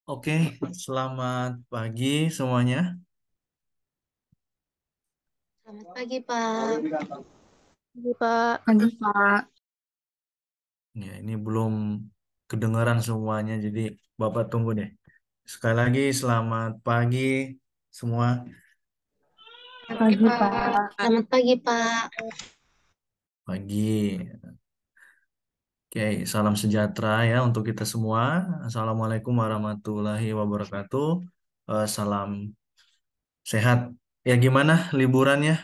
Oke, selamat pagi semuanya. Selamat pagi, Pak. Iya, Pak. Pagi, Pak. Ya, ini belum kedengaran semuanya, jadi Bapak tunggu deh. Sekali lagi, selamat pagi semua. Selamat pagi, Pagi, Pak. Pak. Selamat pagi, Pak. Pagi. Oke, salam sejahtera ya untuk kita semua. Assalamualaikum warahmatullahi wabarakatuh. Salam sehat. Ya, gimana liburannya?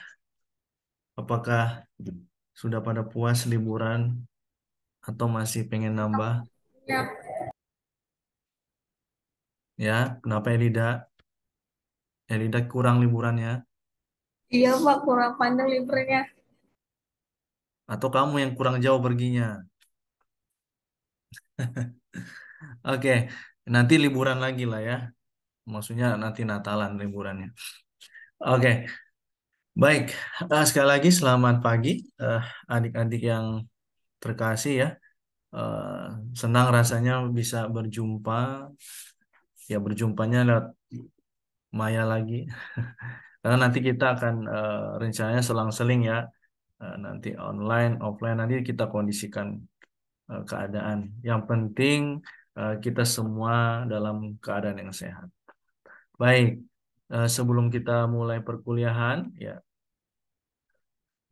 Apakah sudah pada puas liburan atau masih pengen nambah? Ya. Ya, kenapa Elida? Elida kurang liburannya? Iya, Pak. Kurang panjang liburnya. Atau kamu yang kurang jauh perginya? Oke, nanti liburan lagi lah ya. Maksudnya nanti Natalan liburannya. Oke, baik. Sekali lagi selamat pagi, eh, adik-adik yang terkasih ya. Eh, Senang rasanya bisa berjumpa. Ya berjumpanya lewat Maya lagi. Karena nanti kita akan rencananya selang-seling ya. Nanti online, offline nanti kita kondisikan keadaan. Yang penting kita semua dalam keadaan yang sehat. Baik, sebelum kita mulai perkuliahan, ya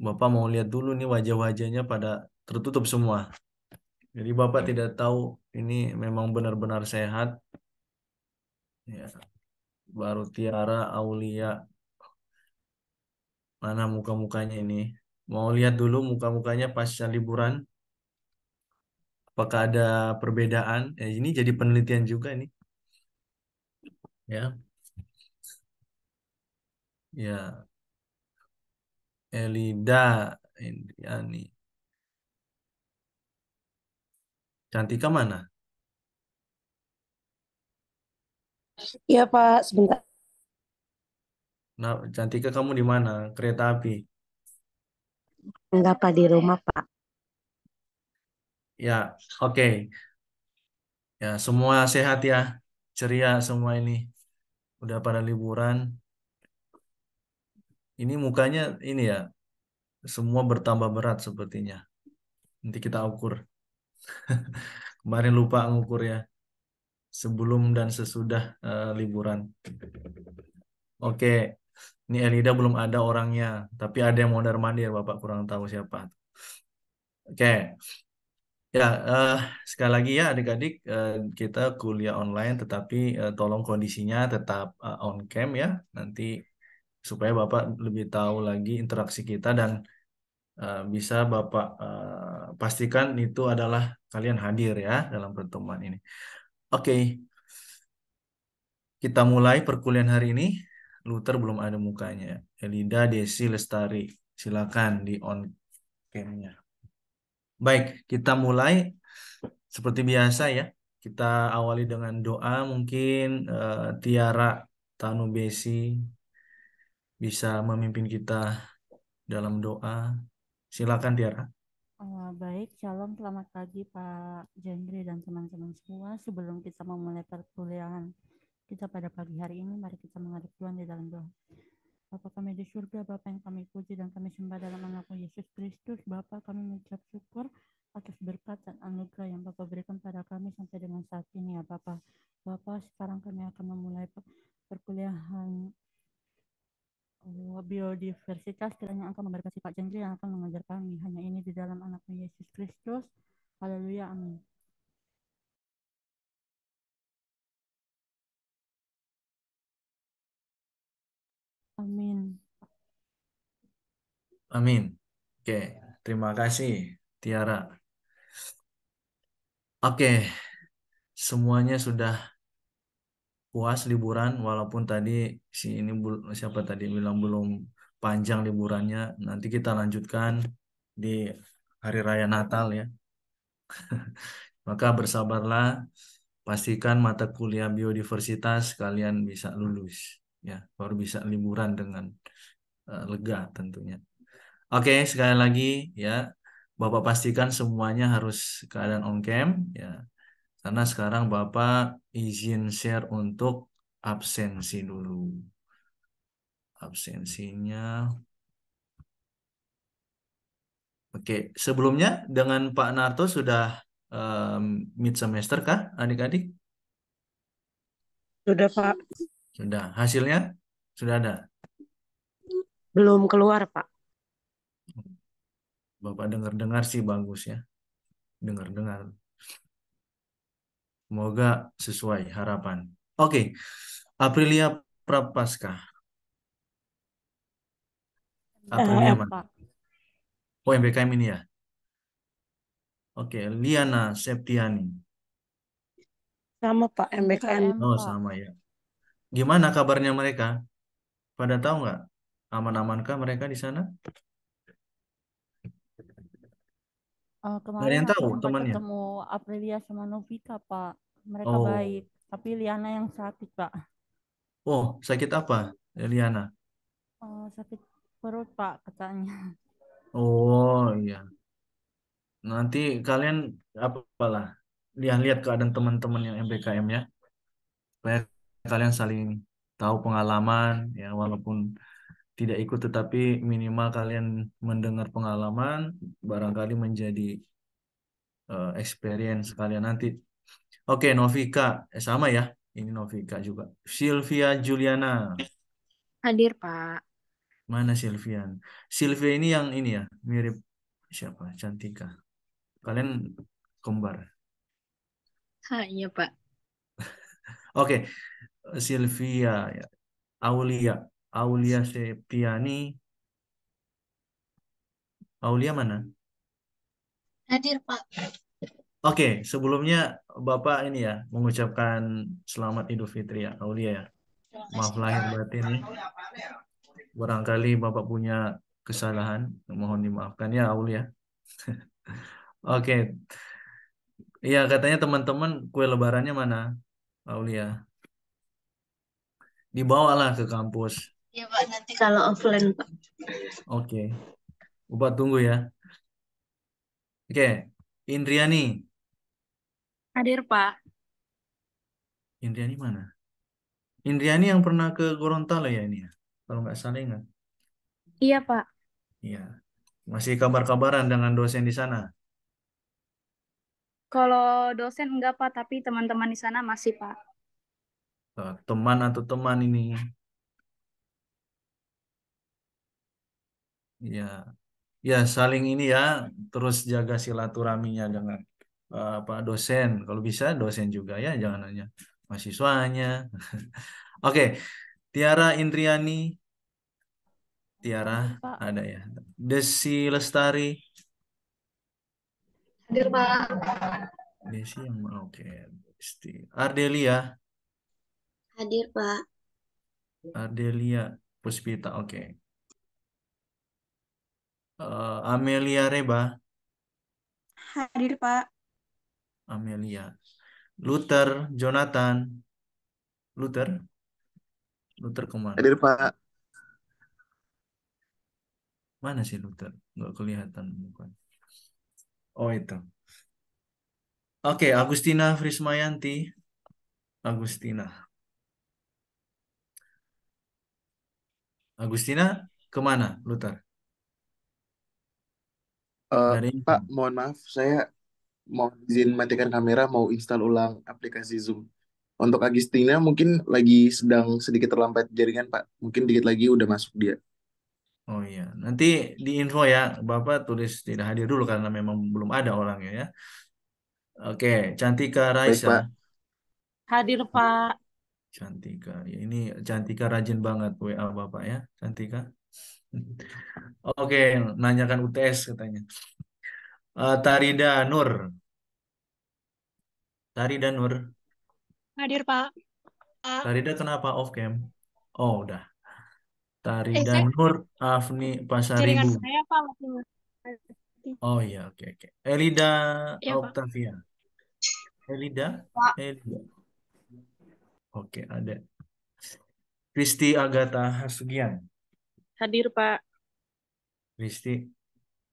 Bapak mau lihat dulu nih wajah-wajahnya pada tertutup semua. Jadi Bapak tidak tahu ini memang benar-benar sehat. Ya, baru Tiara, Aulia, mana muka-mukanya ini? Mau lihat dulu muka-mukanya pasca liburan. Apakah ada perbedaan? Ya, ini jadi penelitian juga nih. Ya, ya, Elida, Indriani. Cantika mana? Iya, Pak. Sebentar. Nah, Cantika kamu di mana? Kereta api. Enggak, Pak. Di rumah, Pak. Ya, oke. Ya, semua sehat ya. Ceria semua ini. Udah pada liburan. Ini mukanya ini ya, semua bertambah berat sepertinya. Nanti kita ukur. Kemarin lupa ngukur ya. Sebelum dan sesudah liburan. Oke, ini Elida belum ada orangnya. Tapi ada yang mondar-mandir, Bapak kurang tahu siapa. Oke, ya, sekali lagi ya adik-adik, kita kuliah online, tetapi tolong kondisinya tetap on cam ya, nanti supaya Bapak lebih tahu lagi interaksi kita dan bisa Bapak pastikan itu adalah kalian hadir ya dalam pertemuan ini. Oke, kita mulai perkuliahan hari ini. Luther belum ada mukanya. Elida, Desi, Lestari, silakan di on cam-nya. Baik, kita mulai. Seperti biasa ya, kita awali dengan doa mungkin Tiara Tanu Besi bisa memimpin kita dalam doa. Silakan Tiara. Baik, shalom, selamat pagi Pak Jendri dan teman-teman semua. Sebelum kita memulai perkuliahan kita pada pagi hari ini, mari kita menghadap Tuhan di dalam doa. Bapa kami di surga, Bapa yang kami puji dan kami sembah dalam nama-Mu Yesus Kristus. Bapa, kami mengucap syukur atas berkat dan anugerah yang Bapa berikan pada kami sampai dengan saat ini ya Bapa. Bapa, sekarang kami akan memulai perkuliahan biodiversitas. Kiranya Engkau memberkati Pak Jendri yang akan mengajar kami. Hanya ini di dalam anakmu Yesus Kristus. Haleluya, amin. Amin. Amin. Oke, terima kasih Tiara. Oke, semuanya sudah puas liburan walaupun tadi siapa tadi bilang belum panjang liburannya. Nanti kita lanjutkan di hari raya Natal ya. Maka bersabarlah, pastikan mata kuliah biodiversitas kalian bisa lulus ya, baru bisa liburan dengan lega tentunya. Oke, sekali lagi ya, Bapak pastikan semuanya harus keadaan on cam ya. Karena sekarang Bapak izin share untuk absensi dulu. Absensinya. Oke, sebelumnya dengan Pak Narto sudah mid semester kah, adik-adik? Sudah Pak. Sudah. Hasilnya sudah ada. Belum keluar Pak. Bapak dengar-dengar sih bagus ya. Dengar-dengar. Semoga sesuai harapan. Oke, Aprilia Prapaskah. Aprilia F. mana? Pak. Oh, MBKM ini ya. Oke, Liana Septiani. Sama Pak, MBKM. MBKM, Oh, Pak. sama ya. Gimana kabarnya mereka? Pada tahu nggak? Aman-amankah mereka di sana? Nggak ada Kemarin yang aku tahu sempat temannya. ketemu Aprilia sama Novika, Pak. Mereka baik, Oh, tapi Liana yang sakit, Pak. oh, sakit apa, Liana? Sakit perut, Pak, katanya. Oh, iya. Nanti kalian apalah lihat-lihat keadaan teman-teman yang MBKM ya, supaya kalian saling tahu pengalaman ya, walaupun tidak ikut tetapi minimal kalian mendengar pengalaman barangkali menjadi experience kalian nanti. Oke, Novika, sama ya. Ini Novika juga. Sylvia Juliana. Hadir, Pak. Mana Sylvian? Sylvia ini yang ini ya, mirip siapa? Cantika. Kalian kembar. Iya, Pak. Oke, Sylvia ya. Aulia. Aulia Septiani. Aulia mana? Hadir, Pak. Oke, sebelumnya Bapak ini ya mengucapkan selamat Idul Fitri ya, Aulia ya. Terima Maaf kasih, lahir Pak. batin ya. Barangkali Bapak punya kesalahan, mohon dimaafkan ya Aulia. Oke, iya katanya teman-teman kue lebarannya mana, Aulia? Dibawalah ke kampus. Ya, Pak, nanti kalau offline, Pak. Oke, Bapak tunggu ya. Oke, Indriani. Hadir, Pak. Indriani mana? Indriani yang pernah ke Gorontalo ya ini ya? Kalau nggak salah ingat. Iya, Pak. Iya. Masih kabar-kabaran dengan dosen di sana. Kalau dosen enggak, Pak, tapi teman-teman di sana masih, Pak. Teman atau teman ini. Ya, ya saling ini ya, terus jaga silaturahminya dengan Pak dosen. Kalau bisa dosen juga ya, jangan hanya mahasiswanya. Oke, Tiara Indriani, Tiara Hadir, Pak. ada ya. Desi Lestari, Hadir, Pak. Desi yang mana? Oke, Desti. Ardelia, Hadir, Pak. Ardelia Puspita, oke. Amelia Reba, Hadir, Pak. Amelia. Luther Jonathan, Luther, Luther kemana? Hadir Pak. Mana sih Luther? Nggak kelihatan bukan. Oh itu. Oke, Agustina Frismayanti, Agustina. Agustina kemana, Luther? Eh, Nggak ada info. Pak, mohon maaf, saya mau izin matikan kamera, mau install ulang aplikasi Zoom. Untuk Agustina mungkin lagi sedang sedikit terlambat jaringan, Pak. Mungkin dikit lagi udah masuk dia. Oh iya, nanti di info ya, Bapak tulis tidak hadir dulu karena memang belum ada orangnya ya. Oke, Cantika Baik, Raisa, Pak. Hadir Pak. Cantika. Ya, ini Cantika rajin banget WA Bapak ya, Cantika. Oke, nanyakan UTS katanya. Tarida Nur, Tarida Nur, Hadir, Pak. Tarida kenapa off cam? Oh udah. Tarida Saya Nur Afni jaringan Pasaribu. saya, Pak. Oh iya, oke oke. Elida Iya, Pak. Octavia. Elida, Pak. Elida. Oke, ada. Kristi Agatha Hasugian. Hadir Pak. Kristi.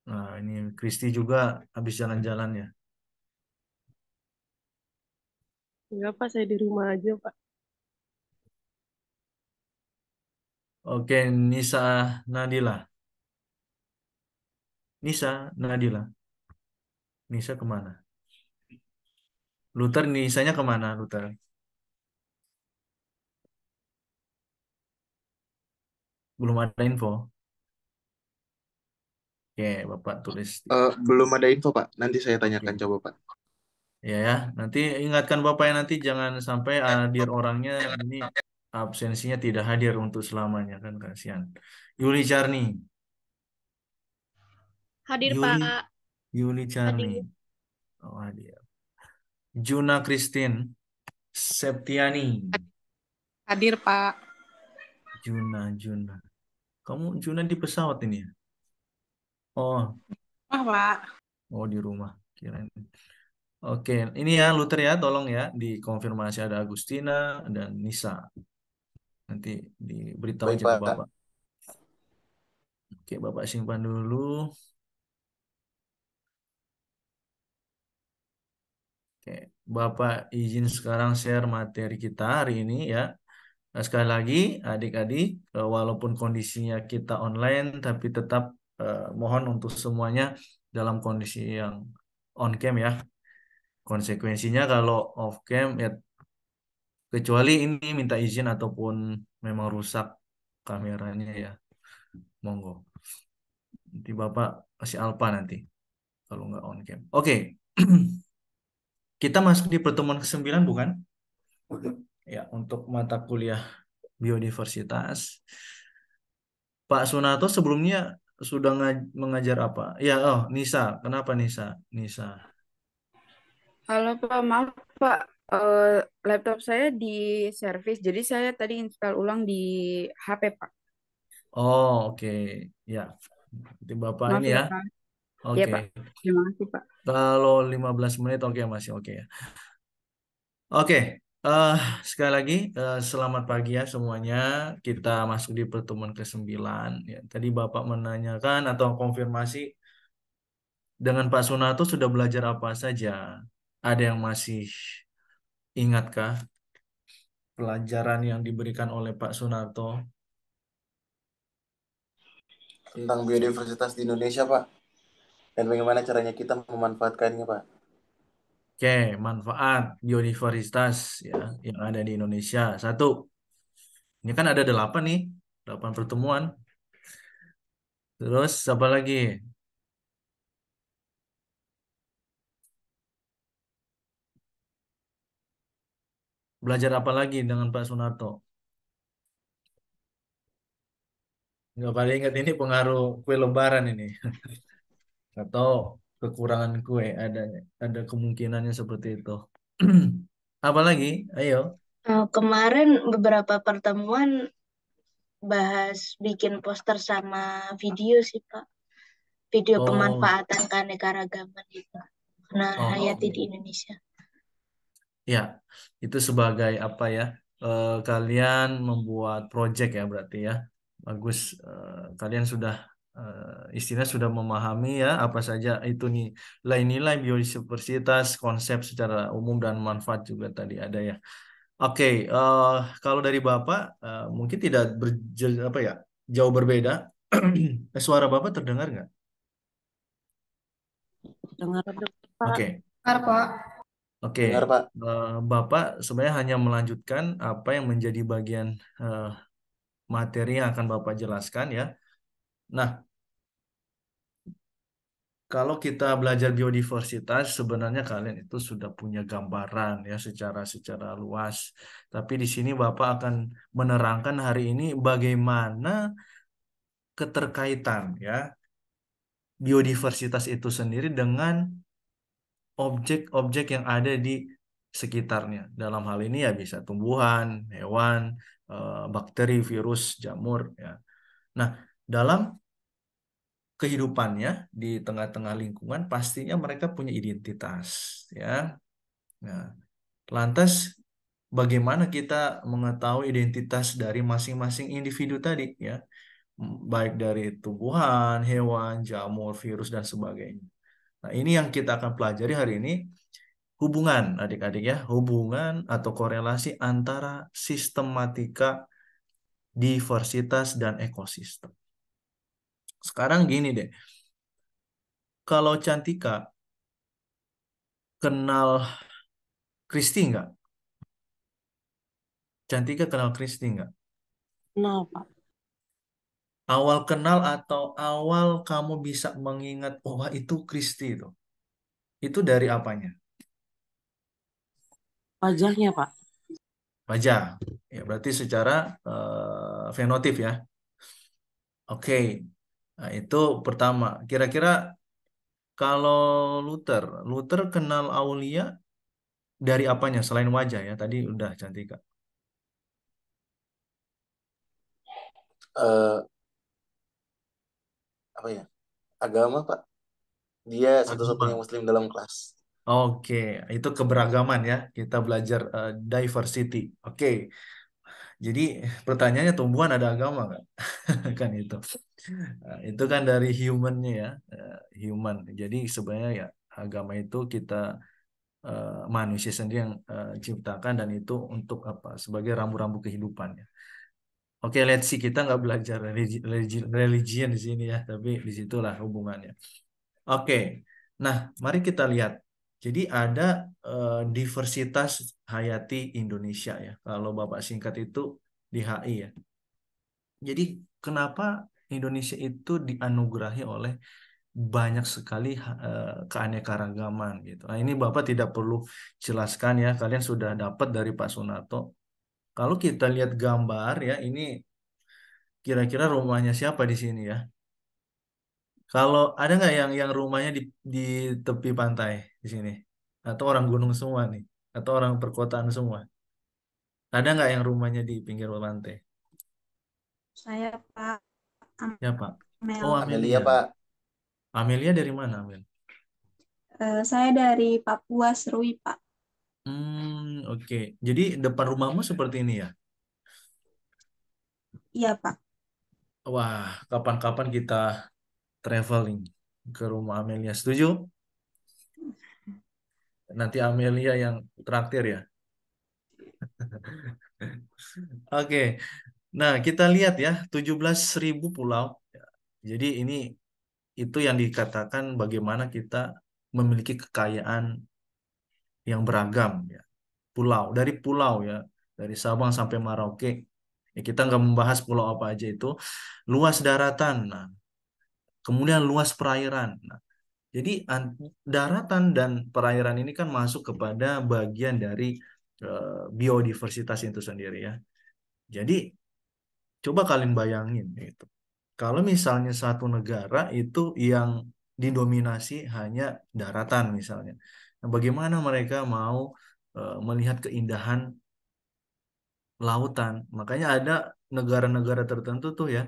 Nah, ini Kristi juga habis jalan-jalan ya. Enggak, Pak, saya di rumah aja, Pak. Oke, Nisa Nadila. Nisa Nadila. Nisa kemana? Luther, Nisanya kemana, Luther? Belum ada info. Oke, Bapak tulis. Belum ada info Pak. Nanti saya tanyakan Oke. coba Pak. Ya, ya. Nanti ingatkan Bapak ya, nanti jangan sampai hadir orangnya ini absensinya tidak hadir untuk selamanya, kan kasihan. Yuli Charni. Hadir, Yuli Pak. Yuli Charni. Hadir. Oh, hadir. Juna Christine Septiani. Hadir, Pak. Juna. Kamu Juna di pesawat ini ya? Oh, Pak. di rumah. Kirain. Oke, ini ya Luther ya, tolong ya dikonfirmasi ada Agustina dan Nisa. Nanti diberitahu Baik aja ke Pak. Bapak. Oke, Bapak simpan dulu. Oke, Bapak izin sekarang share materi kita hari ini ya. Nah, sekali lagi adik-adik, walaupun kondisinya kita online, tapi tetap mohon untuk semuanya dalam kondisi yang on cam ya. Konsekuensinya kalau off cam ya, kecuali ini minta izin ataupun memang rusak kameranya ya, monggo. Nanti Bapak kasih alpa nanti kalau nggak on cam. Oke, kita masuk di pertemuan ke-9 bukan? Ya, untuk mata kuliah biodiversitas. Pak Sunato sebelumnya sudah mengajar apa? Ya, Nisa. Kenapa Nisa? Nisa. Halo Pak, maaf Pak, laptop saya di servis, jadi saya tadi install ulang di HP Pak. Oh, oke. Ya. Nanti Bapak Maaf ini ya ya. Pak. Ya Oke. Pak, terima kasih Pak. Kalau 15 menit oke masih oke ya. Oke. eh Sekali lagi selamat pagi ya semuanya. Kita masuk di pertemuan ke-9 ya. Tadi Bapak menanyakan atau konfirmasi dengan Pak Sunato sudah belajar apa saja? Ada yang masih ingatkah pelajaran yang diberikan oleh Pak Sunarto? Tentang biodiversitas di Indonesia Pak. Dan bagaimana caranya kita memanfaatkannya Pak. Oke, manfaat biodiversitas ya yang ada di Indonesia. Satu, ini kan ada 8 nih, 8 pertemuan. Terus apa lagi? Belajar apa lagi dengan Pak Sunarto? Nggak pada ingat ini pengaruh kue Lebaran ini atau kekurangan kue ada kemungkinannya seperti itu. Apa lagi? Ayo. Kemarin beberapa pertemuan bahas bikin poster sama video sih, Pak. Video Oh, pemanfaatan keanekaragaman gitu. Nah, hayati di oke. Indonesia. Ya, itu sebagai apa ya? Kalian membuat project ya berarti ya. Bagus. Kalian sudah istilahnya sudah memahami ya apa saja itu nih nilai-nilai biodiversitas, konsep secara umum dan manfaat juga tadi ada ya. Oke, kalau dari Bapak mungkin tidak apa ya jauh berbeda. Suara Bapak terdengar nggak? Dengar, Pak. Oke. Bentar Pak. Oke, Dengar Pak. Bapak sebenarnya hanya melanjutkan apa yang menjadi bagian eh, materi yang akan Bapak jelaskan ya. Nah, kalau kita belajar biodiversitas, sebenarnya kalian itu sudah punya gambaran ya secara luas. Tapi di sini Bapak akan menerangkan hari ini bagaimana keterkaitan ya biodiversitas itu sendiri dengan objek-objek yang ada di sekitarnya. Dalam hal ini ya bisa tumbuhan, hewan, bakteri, virus, jamur ya. Nah, dalam kehidupannya di tengah-tengah lingkungan pastinya mereka punya identitas ya. Nah, lantas bagaimana kita mengetahui identitas dari masing-masing individu tadi ya, baik dari tumbuhan, hewan, jamur, virus dan sebagainya. Nah, ini yang kita akan pelajari hari ini. hubungan adik-adik ya, hubungan atau korelasi antara sistematika, diversitas, dan ekosistem. Sekarang gini deh, kalau Cantika kenal Kristi nggak? Cantika kenal Kristi nggak? Kenal, Pak. Awal kenal atau awal kamu bisa mengingat, oh wah, itu Kristi itu. Itu dari apanya? Wajahnya, Pak. Wajah. Ya, berarti secara fenotip ya. Oke. Nah, itu pertama. Kira-kira kalau Luther kenal Aulia dari apanya selain wajah ya? Tadi udah Cantika. Eh, apa ya? Agama, Pak. Dia satu-satunya Agama. muslim dalam kelas. Oke, itu keberagaman ya. Kita belajar diversity. Oke. Jadi pertanyaannya tumbuhan ada agama nggak? Kan itu. Itu kan dari humannya ya, human. Jadi sebenarnya ya agama itu kita manusia sendiri yang ciptakan dan itu untuk apa? Sebagai rambu-rambu kehidupan ya. Oke, let's see, kita nggak belajar religion di sini ya, tapi disitulah hubungannya. Oke, nah mari kita lihat. Jadi ada diversitas hayati Indonesia ya. Kalau Bapak singkat itu di HI ya. Jadi kenapa Indonesia itu dianugerahi oleh banyak sekali keanekaragaman gitu. Nah, ini Bapak tidak perlu jelaskan ya, kalian sudah dapat dari Pak Sunarto. Kalau kita lihat gambar ya, ini kira-kira rumahnya siapa di sini ya? Kalau ada nggak yang rumahnya di tepi pantai di sini? Atau orang gunung semua nih? Atau orang perkotaan semua? Ada nggak yang rumahnya di pinggir pantai? Saya Pak Ya Pak. Amel. Oh, Amelia, Amelia. Pak. Amelia dari mana, Amel? Saya dari Papua Serui Pak. Oke. Jadi depan rumahmu seperti ini ya? Iya Pak. Wah, kapan-kapan kita traveling ke rumah Amelia. Setuju? Nanti Amelia yang traktir ya. Oke. Nah, kita lihat ya, 17.000 pulau. Jadi ini itu yang dikatakan bagaimana kita memiliki kekayaan yang beragam ya. Dari pulau ya, dari Sabang sampai Merauke. Ya, kita nggak membahas pulau apa aja itu. Luas daratan, nah, kemudian luas perairan. Nah, jadi daratan dan perairan ini kan masuk kepada bagian dari biodiversitas itu sendiri ya. Jadi coba kalian bayangin gitu. Kalau misalnya satu negara itu yang didominasi hanya daratan misalnya. Nah, bagaimana mereka mau melihat keindahan lautan? Makanya ada negara-negara tertentu tuh ya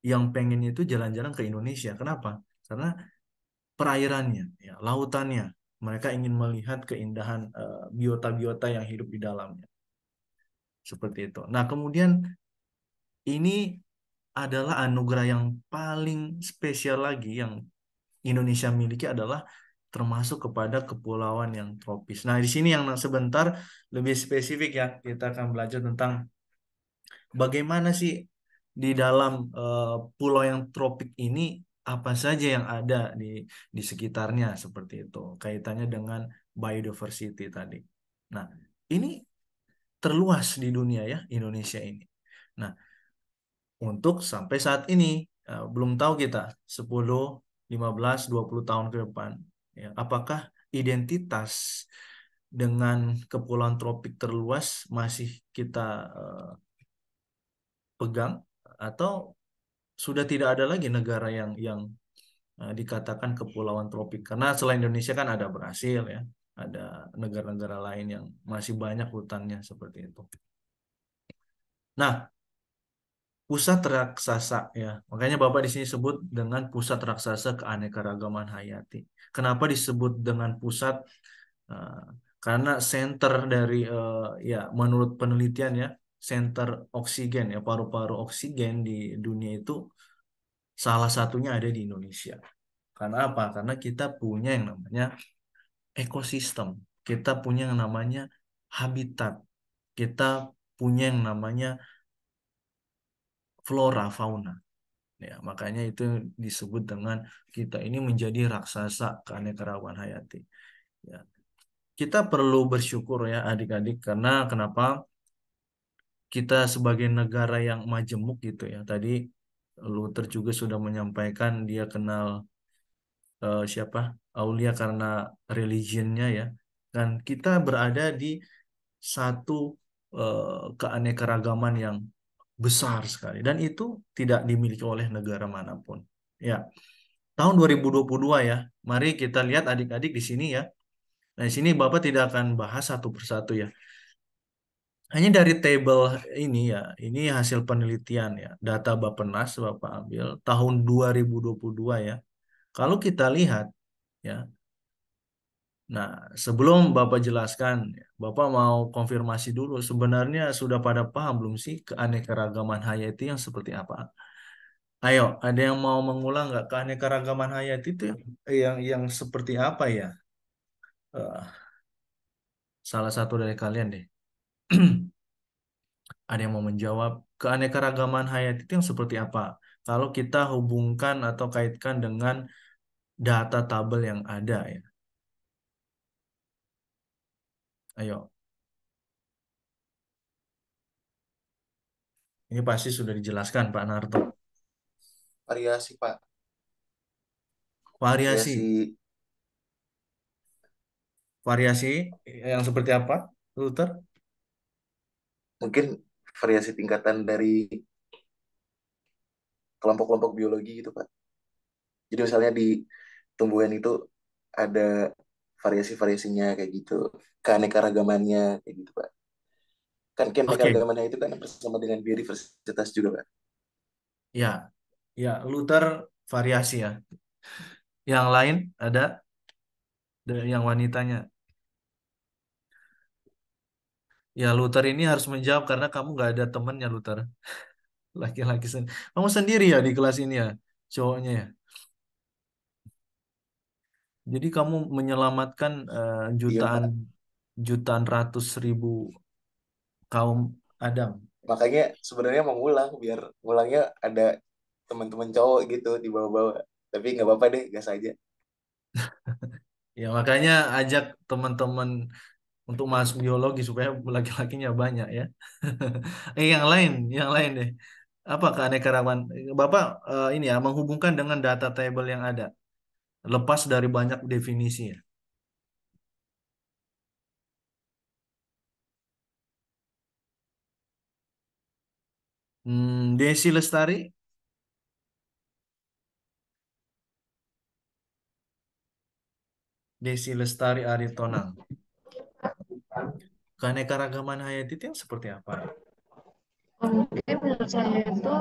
yang pengen itu jalan-jalan ke Indonesia. Kenapa? Karena perairannya, ya, lautannya. Mereka ingin melihat keindahan biota-biota yang hidup di dalamnya. Seperti itu. Nah, kemudian ini adalah anugerah yang paling spesial lagi yang Indonesia miliki adalah termasuk kepada kepulauan yang tropis. Nah, di sini yang sebentar lebih spesifik ya, kita akan belajar tentang bagaimana sih di dalam pulau yang tropik ini apa saja yang ada di sekitarnya seperti itu. Kaitannya dengan biodiversity tadi. Nah, ini terluas di dunia ya, Indonesia ini. Nah, untuk sampai saat ini belum tahu kita 10, 15, 20 tahun ke depan ya, apakah identitas dengan kepulauan tropik terluas masih kita pegang atau sudah tidak ada lagi negara yang dikatakan kepulauan tropik, karena selain Indonesia kan ada Brasil ya, ada negara-negara lain yang masih banyak hutannya seperti itu. Nah, pusat raksasa ya. Makanya Bapak di sini sebut dengan pusat raksasa keanekaragaman hayati. Kenapa disebut dengan pusat? Eh, karena center dari ya menurut penelitian ya, center oksigen ya, paru-paru oksigen di dunia itu salah satunya ada di Indonesia. Karena apa? Karena kita punya yang namanya ekosistem. kita punya yang namanya habitat, kita punya yang namanya flora fauna. Ya, makanya itu disebut dengan kita ini menjadi raksasa keanekaragaman hayati. Ya, kita perlu bersyukur ya adik-adik, karena kenapa kita sebagai negara yang majemuk gitu ya. Tadi Luther juga sudah menyampaikan dia kenal siapa Aulia karena religionnya ya. Dan kita berada di satu keanekaragaman yang besar sekali dan itu tidak dimiliki oleh negara manapun. Ya, tahun 2022 ya. Mari kita lihat adik-adik di sini ya. Nah, di sini Bapak tidak akan bahas satu persatu ya. Hanya dari tabel ini ya, ini hasil penelitian ya. Data Bappenas Bapak ambil tahun 2022 ya. Kalau kita lihat ya. Nah, sebelum Bapak jelaskan, ya, Bapak mau konfirmasi dulu sebenarnya sudah pada paham belum sih keanekaragaman hayati yang seperti apa? Ayo, ada yang mau mengulang nggak keanekaragaman hayati itu yang seperti apa ya? Eh, salah satu dari kalian deh. Ada yang mau menjawab keanekaragaman hayati itu yang seperti apa? Kalau kita hubungkan atau kaitkan dengan data tabel yang ada ya. Ayo, ini pasti sudah dijelaskan Pak Narto. Variasi, Pak. Variasi, Variasi variasi yang seperti apa, Luther? mungkin variasi tingkatan dari kelompok-kelompok biologi gitu, Pak. Jadi misalnya di tumbuhan itu ada variasi-variasinya kayak gitu. Keanekaragamannya kayak gitu, Pak. Kan Oke, keanekaragamannya itu kan bersama dengan biodiversitas juga, Pak. ya, ya, Luther variasi ya. Yang lain ada yang wanitanya. Ya, Luther ini harus menjawab karena kamu nggak ada temennya, Luther. Laki-laki kamu sendiri ya di kelas ini ya, cowoknya ya. Jadi kamu menyelamatkan Iya, jutaan Pak. jutaan ratus ribu kaum Adam. Makanya sebenarnya mau ngulang biar ngulangnya ada teman-teman cowok gitu di bawah-bawah. Tapi nggak apa-apa deh, gas aja. Ya, makanya ajak teman-teman untuk masuk biologi supaya laki-lakinya banyak ya. Yang lain deh. Apa keanekaragaman? Bapak ini ya menghubungkan dengan data table yang ada, lepas dari banyak definisi ya. Desi Lestari, Desi Lestari Aritonang. Keanekaragaman hayati itu yang seperti apa ya? Mungkin menurut saya itu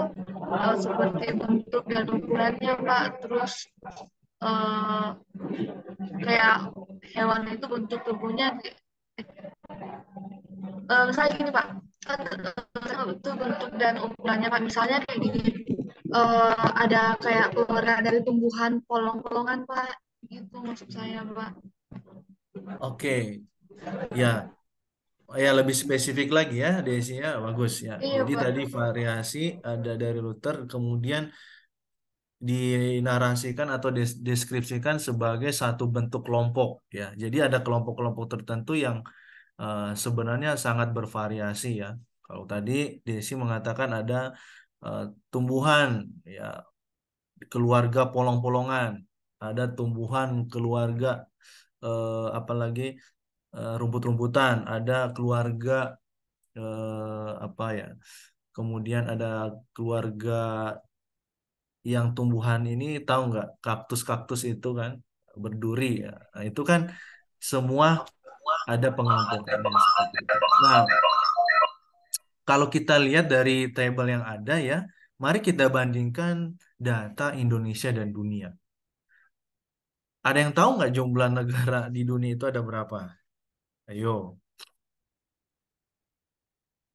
seperti bentuk dan ukurannya Pak, terus eh, kayak hewan itu bentuk tubuhnya misalnya gini Pak, kan itu bentuk dan ukurannya Pak, misalnya kayak gini, ada kayak keluarga dari tumbuhan polong-polongan Pak, gitu maksud saya Pak. Oke, ya, ya lebih spesifik lagi ya, Desi ya, bagus ya. Iya Jadi Pak. tadi variasi ada dari Luther, kemudian dinarasikan atau deskripsikan sebagai satu bentuk kelompok ya. Jadi ada kelompok-kelompok tertentu yang sebenarnya sangat bervariasi ya. Kalau tadi Desi mengatakan ada eh, tumbuhan ya keluarga polong-polongan, ada tumbuhan keluarga apalagi rumput-rumputan, ada keluarga apa ya. Kemudian ada keluarga yang tumbuhan ini tahu nggak kaktus-kaktus itu kan berduri ya. Nah, itu kan semua ada pengelompokannya seperti itu. Nah, kalau kita lihat dari tabel yang ada ya, mari kita bandingkan data Indonesia dan dunia. Ada yang tahu nggak jumlah negara di dunia itu ada berapa? Ayo,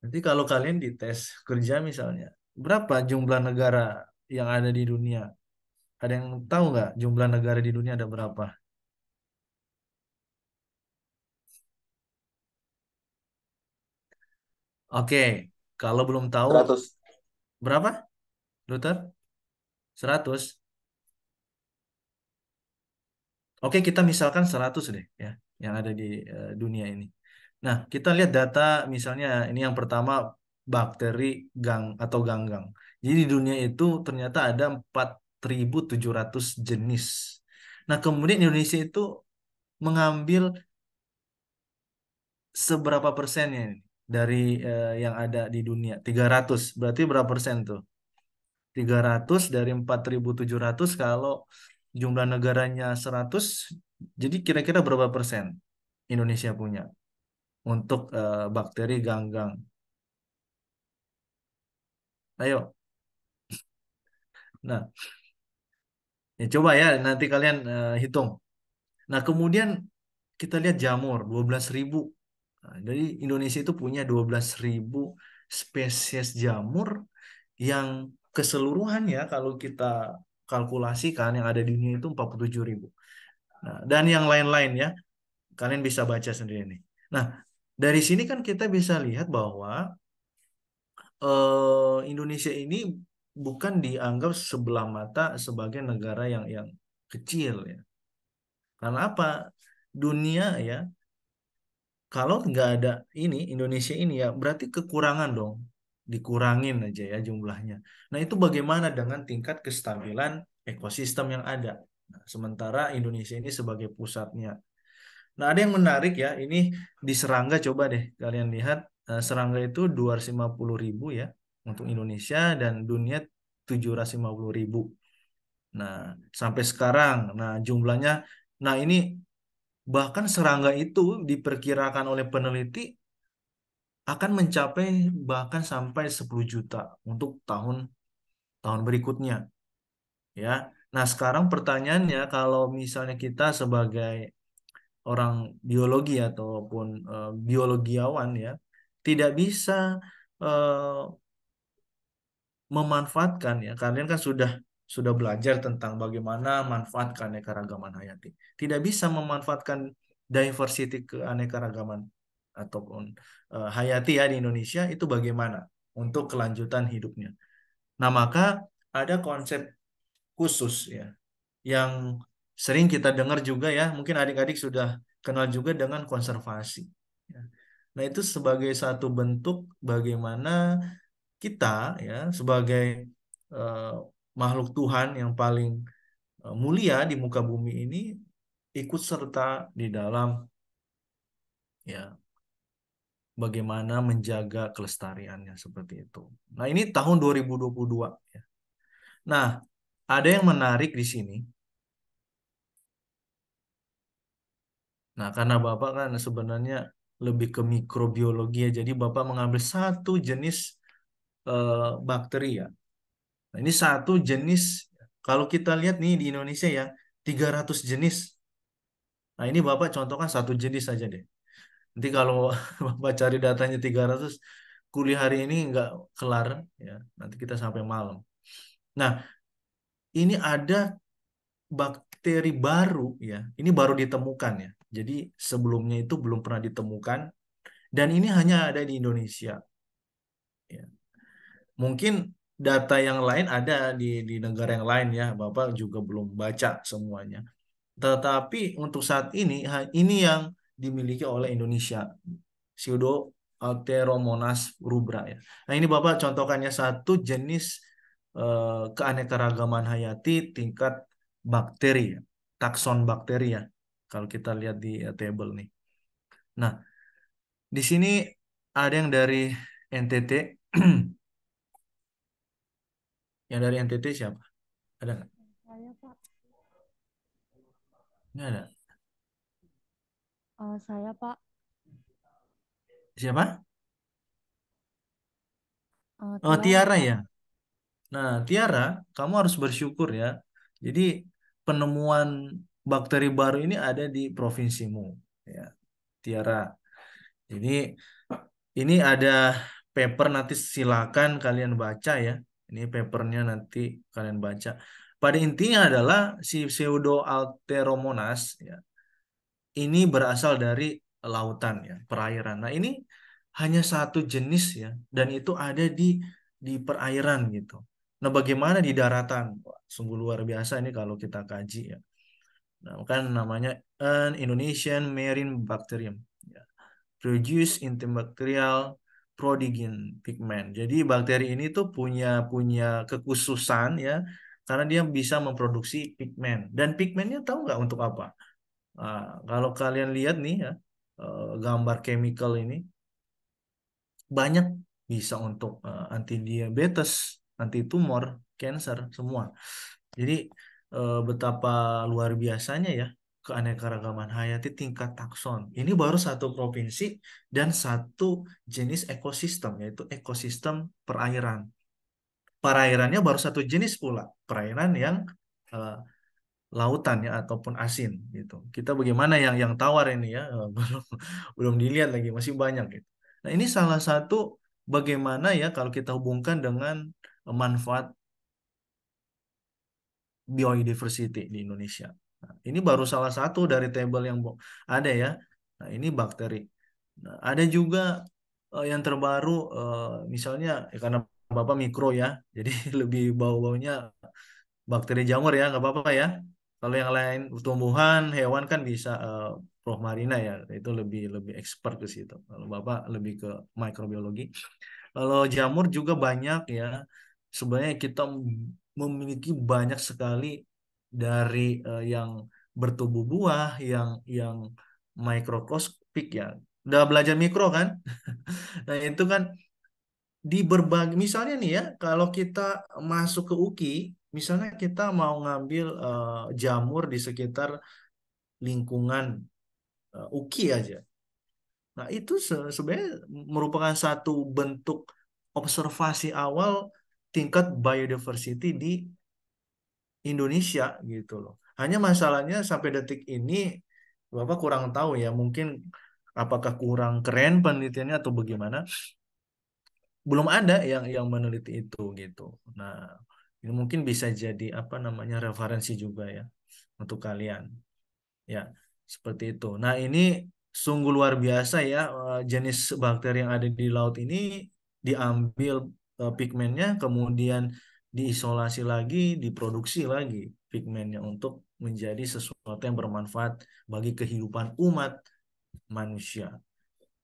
nanti kalau kalian dites kerja misalnya, berapa jumlah negara yang ada di dunia? Ada yang tahu nggak jumlah negara di dunia ada berapa? Oke, kalau belum tahu 100. berapa, Luther? 100. Oke, kita misalkan 100 deh ya, yang ada di dunia ini. Nah, kita lihat data misalnya ini yang pertama bakteri gang atau ganggang. Jadi di dunia itu ternyata ada 4.700 jenis. Nah, kemudian Indonesia itu mengambil seberapa persennya ini dari yang ada di dunia? 300. Berarti berapa persen tuh? 300 dari 4.700 kalau jumlah negaranya 100, jadi kira-kira berapa persen Indonesia punya untuk bakteri ganggang? Ayo. Nah, ya coba ya nanti kalian hitung. Nah, kemudian kita lihat jamur 12.000. Nah, jadi Indonesia itu punya 12.000 spesies jamur yang keseluruhannya kalau kita kalkulasikan yang ada di dunia itu 47.000. Nah, dan yang lain-lain ya, kalian bisa baca sendiri nih. Nah, dari sini kan kita bisa lihat bahwa Indonesia ini bukan dianggap sebelah mata sebagai negara yang kecil ya. Karena apa? Dunia ya, kalau nggak ada ini Indonesia ini ya berarti kekurangan dong. Dikurangin aja ya jumlahnya. Nah, itu bagaimana dengan tingkat kestabilan ekosistem yang ada? Nah, sementara Indonesia ini sebagai pusatnya. Nah, ada yang menarik ya. Ini di serangga coba deh kalian lihat. Serangga itu 250.000 ya untuk Indonesia dan dunia 750.000. Nah, sampai sekarang, nah jumlahnya, nah ini bahkan serangga itu diperkirakan oleh peneliti akan mencapai bahkan sampai 10 juta untuk tahun tahun berikutnya ya. Nah, sekarang pertanyaannya kalau misalnya kita sebagai orang biologi ataupun biologiawan ya tidak bisa eh, memanfaatkan ya kalian kan sudah belajar tentang bagaimana manfaat keanekaragaman hayati tidak bisa memanfaatkan diversity keanekaragaman ataupun hayati ya di Indonesia itu bagaimana untuk kelanjutan hidupnya. Nah, maka ada konsep khusus ya yang sering kita dengar juga ya, mungkin adik-adik sudah kenal juga dengan konservasi. Ya. Nah, itu sebagai satu bentuk bagaimana kita ya sebagai eh, makhluk Tuhan yang paling mulia di muka bumi ini ikut serta di dalam ya bagaimana menjaga kelestariannya seperti itu. Nah, ini tahun 2022 ya. Nah, ada yang menarik di sini. Nah, karena Bapak kan sebenarnya lebih ke mikrobiologi ya. Jadi Bapak mengambil satu jenis bakteri ya. Nah, ini satu jenis. Kalau kita lihat nih di Indonesia ya, 300 jenis. Nah, ini Bapak contohkan satu jenis saja deh. Nanti kalau Bapak cari datanya 300, kuliah hari ini nggak kelar ya. Nanti kita sampai malam. Nah, ini ada bakteri baru ya. Ini baru ditemukan ya. Jadi sebelumnya itu belum pernah ditemukan dan ini hanya ada di Indonesia. Ya. Mungkin data yang lain ada di negara yang lain ya. Bapak juga belum baca semuanya. Tetapi untuk saat ini ini yang dimiliki oleh Indonesia. Pseudoalteromonas rubra ya. Nah, ini Bapak contohkannya satu jenis keanekaragaman hayati tingkat bakteri ya. Takson bakteri ya. Kalau kita lihat di table nih. Nah, di sini ada yang dari NTT. Yang dari NTT siapa? Ada nggak? Saya Pak, Nggak ada. saya Pak, Siapa? Oh, Tiara Tiara Pak. ya. Nah, Tiara, kamu harus bersyukur ya. Jadi penemuan bakteri baru ini ada di provinsimu, ya, Tiara. Jadi ini ada paper nanti silakan kalian baca ya. Ini papernya nanti kalian baca. Pada intinya adalah si Pseudoalteromonas ya, ini berasal dari lautan ya, perairan. Nah, ini hanya satu jenis ya, dan itu ada di perairan gitu. Nah, bagaimana di daratan? Wah, sungguh luar biasa ini kalau kita kaji ya. Nah, kan namanya an Indonesian Marine Bacterium. Ya. Produce antibacterial prodigin pigment. Jadi bakteri ini tuh punya punya kekhususan ya, karena dia bisa memproduksi pigmen. Dan pigmennya tahu nggak untuk apa? Nah, kalau kalian lihat nih ya, gambar chemical ini banyak bisa untuk anti diabetes, anti tumor, cancer semua. Jadi betapa luar biasanya ya keanekaragaman hayati tingkat takson. Ini baru satu provinsi dan satu jenis ekosistem, yaitu ekosistem perairan. Perairannya baru satu jenis pula, perairan yang eh, lautan ya ataupun asin gitu. Kita bagaimana yang tawar ini ya, belum belum dilihat lagi, masih banyak gitu. Nah, ini salah satu bagaimana ya kalau kita hubungkan dengan manfaat biodiversity di Indonesia. Nah, ini baru salah satu dari tabel yang ada ya. Nah, ini bakteri. Nah, ada juga yang terbaru, misalnya ya karena Bapak mikro ya, jadi lebih bau-baunya bakteri jamur ya, nggak apa-apa ya. Kalau yang lain tumbuhan, hewan kan bisa Prof Marina ya, itu lebih lebih expert ke situ. Kalau Bapak lebih ke mikrobiologi. Kalau jamur juga banyak ya. Sebenarnya kita memiliki banyak sekali dari yang bertubuh buah, yang mikroskopik ya. Udah belajar mikro kan? Nah, itu kan di berbagai misalnya nih ya, kalau kita masuk ke UKI, misalnya kita mau ngambil jamur di sekitar lingkungan UKI aja. Nah, itu sebenarnya merupakan satu bentuk observasi awal tingkat biodiversity di Indonesia gitu loh. Hanya masalahnya sampai detik ini Bapak kurang tahu ya, mungkin apakah kurang keren penelitiannya atau bagaimana. Belum ada yang meneliti itu gitu. Nah, ini mungkin bisa jadi apa namanya referensi juga ya untuk kalian. Ya, seperti itu. Nah, ini sungguh luar biasa ya, jenis bakteri yang ada di laut ini diambil pigmennya, kemudian diisolasi lagi, diproduksi lagi pigmennya untuk menjadi sesuatu yang bermanfaat bagi kehidupan umat manusia.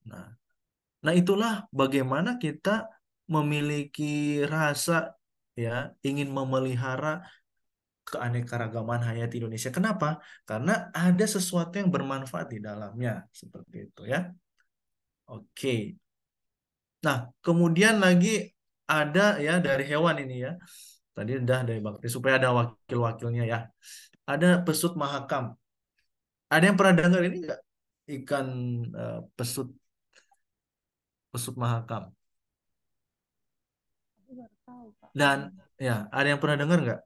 Nah, nah itulah bagaimana kita memiliki rasa ya ingin memelihara keanekaragaman hayati Indonesia. Kenapa? Karena ada sesuatu yang bermanfaat di dalamnya, seperti itu ya. Oke. Nah, kemudian lagi ada ya dari hewan ini ya. Tadi udah dari bakteri supaya ada wakil-wakilnya ya. Ada pesut mahakam. Ada yang pernah dengar ini enggak? Ikan pesut pesut mahakam. Aku baru tahu, Pak. Dan ya, ada yang pernah dengar nggak?